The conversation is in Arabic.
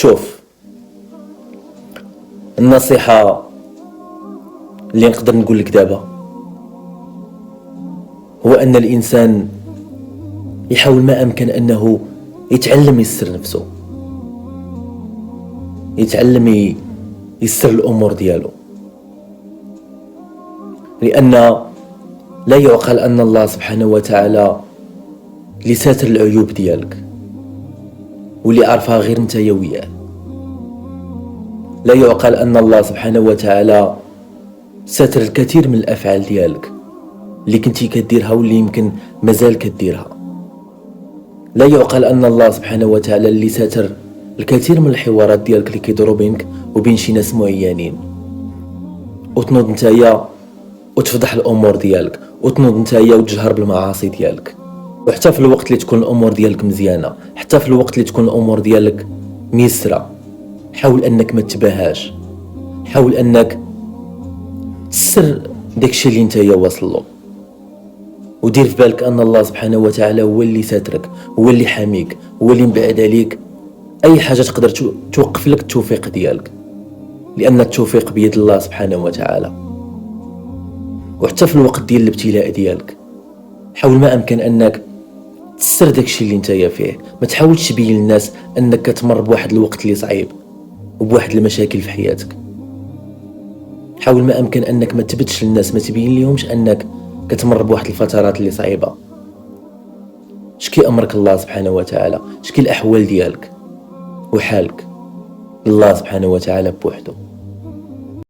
شوف، النصيحة اللي نقدر نقول لك دابا هو أن الإنسان يحاول ما أمكن أنه يتعلم يسر نفسه، يتعلم يسر الأمور ديالو، لأن لا يعقل أن الله سبحانه وتعالى اللي ساتر العيوب ديالك واللي عارفها غير انت وياه. لا يعقل أن الله سبحانه وتعالى ساتر الكثير من الأفعال ديالك اللي كنتي كديرها واللي يمكن مازال كديرها. لا يعقل أن الله سبحانه وتعالى اللي ساتر الكثير من الحوارات ديالك اللي كيدوروا بينك وبين شي ناس معينين، وتنوض نتايا وتفضح الأمور ديالك، وتنوض نتايا وتجهر بالمعاصي ديالك. وحتى في الوقت اللي تكون الأمور ديالك مزيانة، حتى في الوقت اللي تكون الأمور ديالك ميسرة، حاول أنك ما تباهاش، حاول أنك تسر داكشي اللي نتايا واصل له، ودير في بالك أن الله سبحانه وتعالى هو اللي ساترك، هو اللي حاميك، هو اللي مبعد عليك أي حاجة تقدر توقف لك التوفيق ديالك، لأن التوفيق بيد الله سبحانه وتعالى. وحتى في الوقت ديال الابتلاء ديالك حاول ما أمكن أنك تسر داكشي اللي نتايا فيه، ما تحاولش تبين للناس أنك كتمر بواحد الوقت اللي صعيب وبواحد المشاكل في حياتك. حاول ما أمكن أنك ما تبتش للناس، ما تبين ليهمش أنك كتمر بواحد الفترات اللي صعيبة. شكي أمرك الله سبحانه وتعالى، شكي الأحوال ديالك وحالك لله سبحانه وتعالى بوحده.